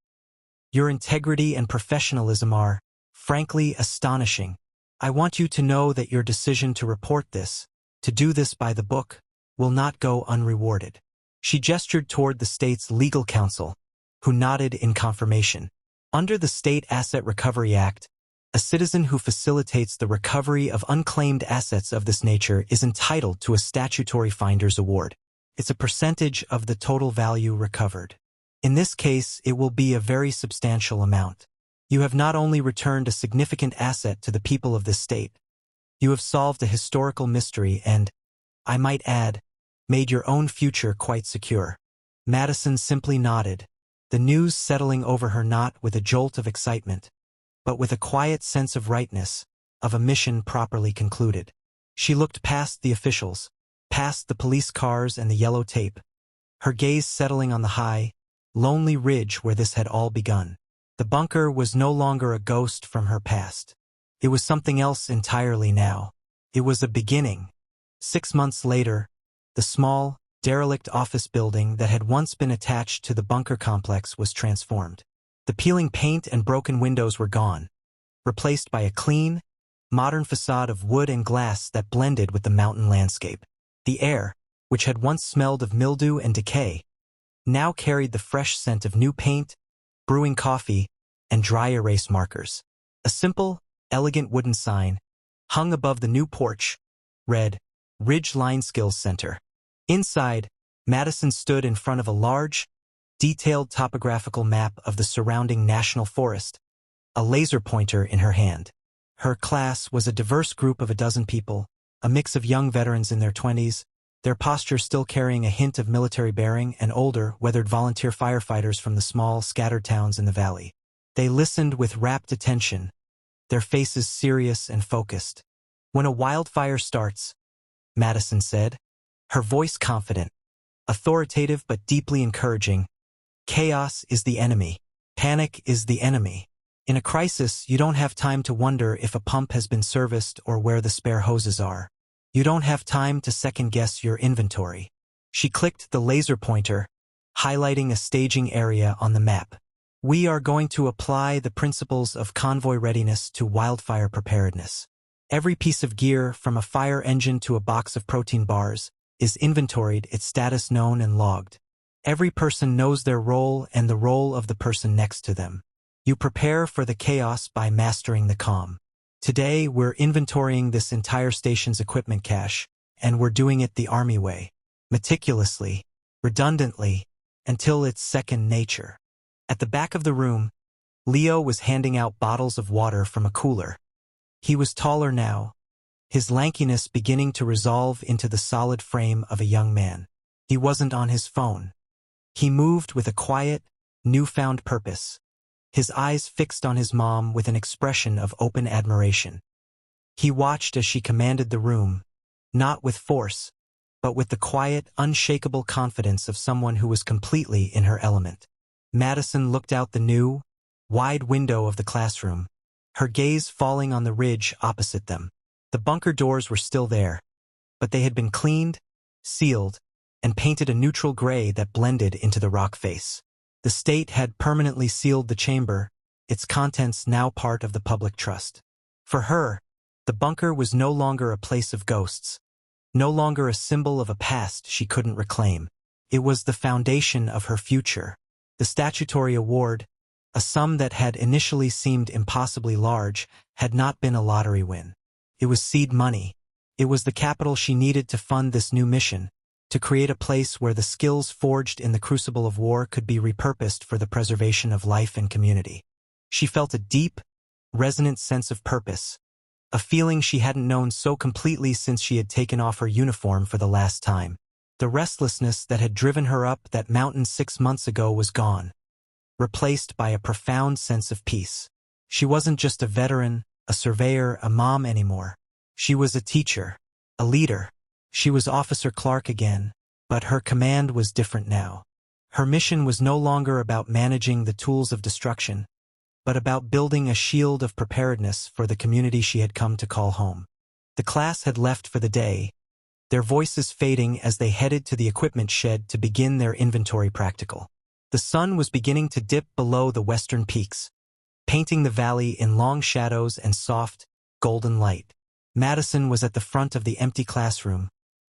"your integrity and professionalism are, frankly, astonishing. I want you to know that your decision to report this, to do this by the book, will not go unrewarded." She gestured toward the state's legal counsel, who nodded in confirmation. "Under the State Asset Recovery Act, a citizen who facilitates the recovery of unclaimed assets of this nature is entitled to a statutory finder's award. It's a percentage of the total value recovered. In this case, it will be a very substantial amount. You have not only returned a significant asset to the people of this state, you have solved a historical mystery and, I might add, made your own future quite secure." Madison simply nodded, the news settling over her not with a jolt of excitement, but with a quiet sense of rightness, of a mission properly concluded. She looked past the officials, past the police cars and the yellow tape, her gaze settling on the high, lonely ridge where this had all begun. The bunker was no longer a ghost from her past. It was something else entirely now. It was a beginning. 6 months later, the small, derelict office building that had once been attached to the bunker complex was transformed. The peeling paint and broken windows were gone, replaced by a clean, modern facade of wood and glass that blended with the mountain landscape. The air, which had once smelled of mildew and decay, now carried the fresh scent of new paint, brewing coffee, and dry erase markers. A simple, elegant wooden sign, hung above the new porch, read, "Ridge Line Skills Center." Inside, Madison stood in front of a large, detailed topographical map of the surrounding national forest, a laser pointer in her hand. Her class was a diverse group of a dozen people, a mix of young veterans in their 20s, their posture still carrying a hint of military bearing and older, weathered volunteer firefighters from the small, scattered towns in the valley. They listened with rapt attention, their faces serious and focused. "When a wildfire starts," Madison said, her voice confident, authoritative but deeply encouraging, "chaos is the enemy. Panic is the enemy. In a crisis, you don't have time to wonder if a pump has been serviced or where the spare hoses are. You don't have time to second-guess your inventory." She clicked the laser pointer, highlighting a staging area on the map. "We are going to apply the principles of convoy readiness to wildfire preparedness. Every piece of gear, from a fire engine to a box of protein bars, is inventoried, its status known and logged. Every person knows their role and the role of the person next to them. You prepare for the chaos by mastering the calm. Today, we're inventorying this entire station's equipment cache, and we're doing it the Army way. Meticulously, redundantly, until it's second nature." At the back of the room, Leo was handing out bottles of water from a cooler. He was taller now, his lankiness beginning to resolve into the solid frame of a young man. He wasn't on his phone. He moved with a quiet, newfound purpose, his eyes fixed on his mom with an expression of open admiration. He watched as she commanded the room, not with force, but with the quiet, unshakable confidence of someone who was completely in her element. Madison looked out the new, wide window of the classroom, her gaze falling on the ridge opposite them. The bunker doors were still there, but they had been cleaned, sealed, and painted a neutral gray that blended into the rock face. The state had permanently sealed the chamber, its contents now part of the public trust. For her, the bunker was no longer a place of ghosts, no longer a symbol of a past she couldn't reclaim. It was the foundation of her future. The statutory award, a sum that had initially seemed impossibly large, had not been a lottery win. It was seed money. It was the capital she needed to fund this new mission, to create a place where the skills forged in the crucible of war could be repurposed for the preservation of life and community. She felt a deep, resonant sense of purpose, a feeling she hadn't known so completely since she had taken off her uniform for the last time. The restlessness that had driven her up that mountain 6 months ago was gone, replaced by a profound sense of peace. She wasn't just a veteran, a surveyor, a mom anymore. She was a teacher, a leader. She was Officer Clark again, but her command was different now. Her mission was no longer about managing the tools of destruction, but about building a shield of preparedness for the community she had come to call home. The class had left for the day, their voices fading as they headed to the equipment shed to begin their inventory practical. The sun was beginning to dip below the western peaks, painting the valley in long shadows and soft, golden light. Madison was at the front of the empty classroom,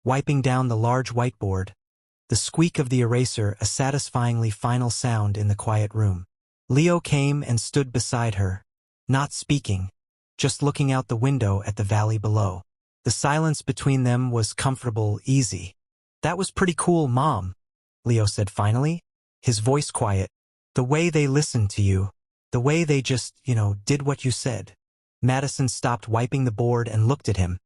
wiping down the large whiteboard, the squeak of the eraser a satisfyingly final sound in the quiet room. Leo came and stood beside her, not speaking, just looking out the window at the valley below. The silence between them was comfortable, easy. "That was pretty cool, Mom," Leo said finally, his voice quiet. "The way they listened to you, the way they just, did what you said." Madison stopped wiping the board and looked at him,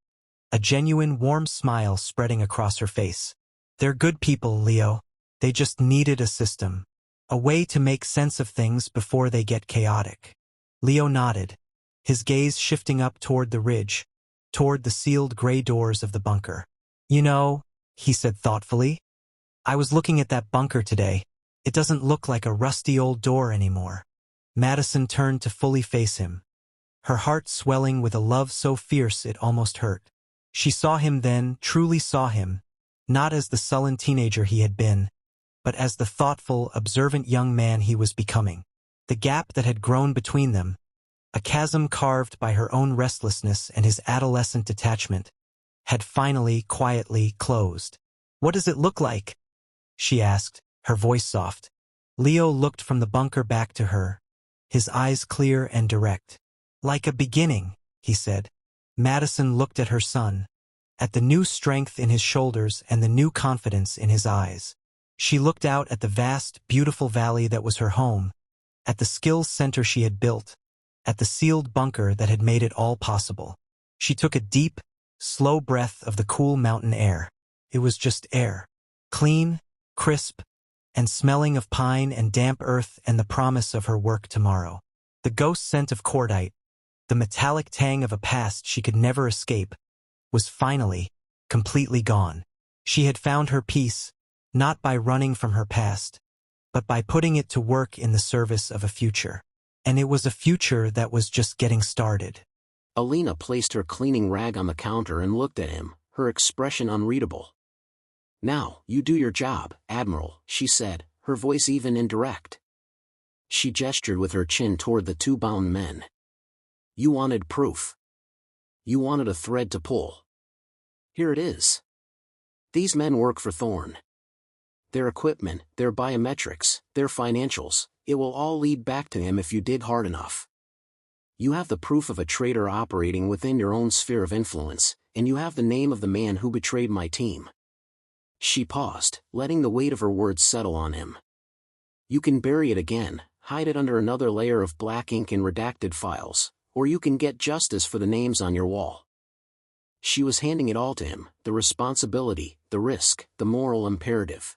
a genuine warm smile spreading across her face. "They're good people, Leo. They just needed a system, a way to make sense of things before they get chaotic." Leo nodded, his gaze shifting up toward the ridge, toward the sealed gray doors of the bunker. He said thoughtfully, "I was looking at that bunker today. It doesn't look like a rusty old door anymore." Madison turned to fully face him, her heart swelling with a love so fierce it almost hurt. She saw him then, truly saw him, not as the sullen teenager he had been, but as the thoughtful, observant young man he was becoming. The gap that had grown between them, a chasm carved by her own restlessness and his adolescent detachment, had finally, quietly closed. "What does it look like?" she asked, her voice soft. Leo looked from the bunker back to her, his eyes clear and direct. "Like a beginning," he said. Madison looked at her son, at the new strength in his shoulders and the new confidence in his eyes. She looked out at the vast, beautiful valley that was her home, at the skills center she had built, at the sealed bunker that had made it all possible. She took a deep, slow breath of the cool mountain air. it was just air. Clean, crisp, and smelling of pine and damp earth and the promise of her work tomorrow. The ghost scent of cordite, the metallic tang of a past she could never escape, was finally, completely gone. She had found her peace, not by running from her past, but by putting it to work in the service of a future. And it was a future that was just getting started. Alina placed her cleaning rag on the counter and looked at him, her expression unreadable. "Now, you do your job, Admiral," she said, her voice even indirect. She gestured with her chin toward the two bound men. "You wanted proof. You wanted a thread to pull. Here it is. These men work for Thorn. Their equipment, their biometrics, their financials, it will all lead back to him if you dig hard enough. You have the proof of a traitor operating within your own sphere of influence, and you have the name of the man who betrayed my team." She paused, letting the weight of her words settle on him. "You can bury it again, hide it under another layer of black ink and redacted files, or you can get justice for the names on your wall." She was handing it all to him, the responsibility, the risk, the moral imperative.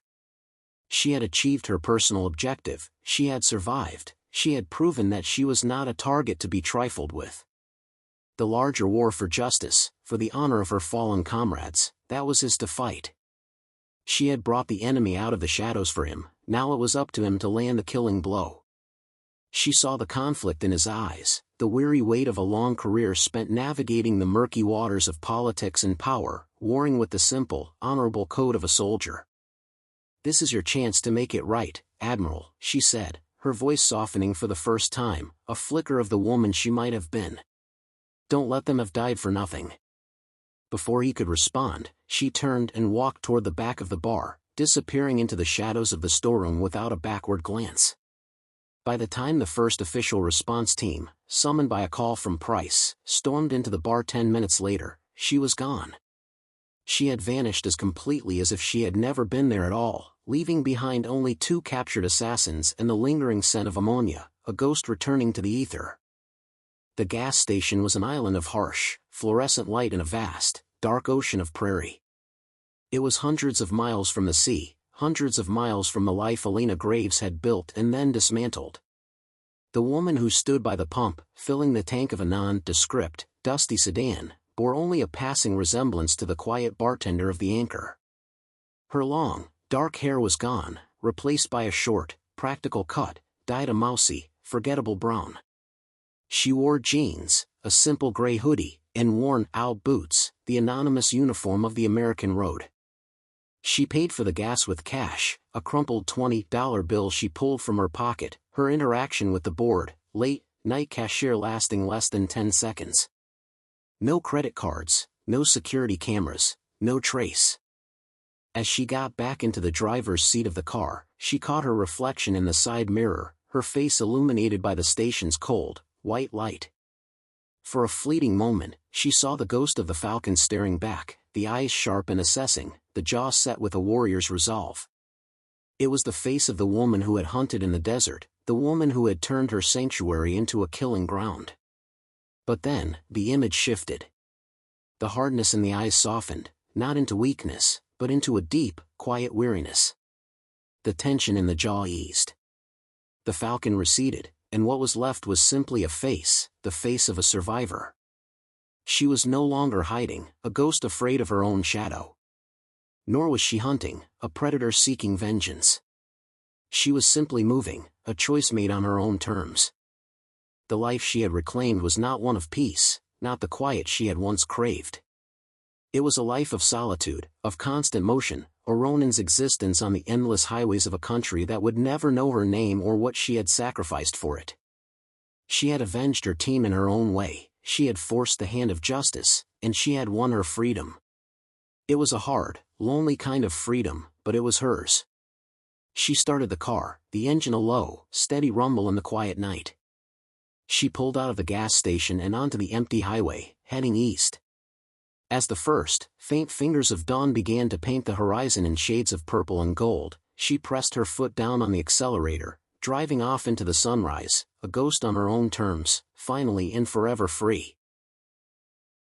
She had achieved her personal objective, she had survived, she had proven that she was not a target to be trifled with. The larger war for justice, for the honor of her fallen comrades, that was his to fight. She had brought the enemy out of the shadows for him, now it was up to him to land the killing blow. She saw the conflict in his eyes, the weary weight of a long career spent navigating the murky waters of politics and power, warring with the simple, honorable code of a soldier. "This is your chance to make it right, Admiral," she said, her voice softening for the first time, a flicker of the woman she might have been. "Don't let them have died for nothing." Before he could respond, she turned and walked toward the back of the bar, disappearing into the shadows of the storeroom without a backward glance. By the time the first official response team, summoned by a call from Price, stormed into the bar 10 minutes later, she was gone. She had vanished as completely as if she had never been there at all, leaving behind only 2 captured assassins and the lingering scent of ammonia, a ghost returning to the ether. The gas station was an island of harsh, fluorescent light in a vast, dark ocean of prairie. It was hundreds of miles from the sea, hundreds of miles from the life Alina Graves had built and then dismantled. The woman who stood by the pump, filling the tank of a nondescript, dusty sedan, bore only a passing resemblance to the quiet bartender of the Anchor. Her long, dark hair was gone, replaced by a short, practical cut, dyed a mousy, forgettable brown. She wore jeans, a simple gray hoodie, and worn-out boots, the anonymous uniform of the American road. She paid for the gas with cash, a crumpled $20 bill she pulled from her pocket, her interaction with the bored, late-night cashier lasting less than 10 seconds. No credit cards, no security cameras, no trace. As she got back into the driver's seat of the car, she caught her reflection in the side mirror, her face illuminated by the station's cold, white light. For a fleeting moment, she saw the ghost of the Falcon staring back, the eyes sharp and assessing, the jaw set with a warrior's resolve. It was the face of the woman who had hunted in the desert, the woman who had turned her sanctuary into a killing ground. But then, the image shifted. The hardness in the eyes softened, not into weakness, but into a deep, quiet weariness. The tension in the jaw eased. The Falcon receded, and what was left was simply a face, the face of a survivor. She was no longer hiding, a ghost afraid of her own shadow. Nor was she hunting, a predator seeking vengeance. She was simply moving, a choice made on her own terms. The life she had reclaimed was not one of peace, not the quiet she had once craved. It was a life of solitude, of constant motion, a Ronin's existence on the endless highways of a country that would never know her name or what she had sacrificed for it. She had avenged her team in her own way, she had forced the hand of justice, and she had won her freedom. It was a hard, lonely kind of freedom, but it was hers. She started the car, the engine a low, steady rumble in the quiet night. She pulled out of the gas station and onto the empty highway, heading east. As the first, faint fingers of dawn began to paint the horizon in shades of purple and gold, she pressed her foot down on the accelerator, driving off into the sunrise, a ghost on her own terms, finally and forever free.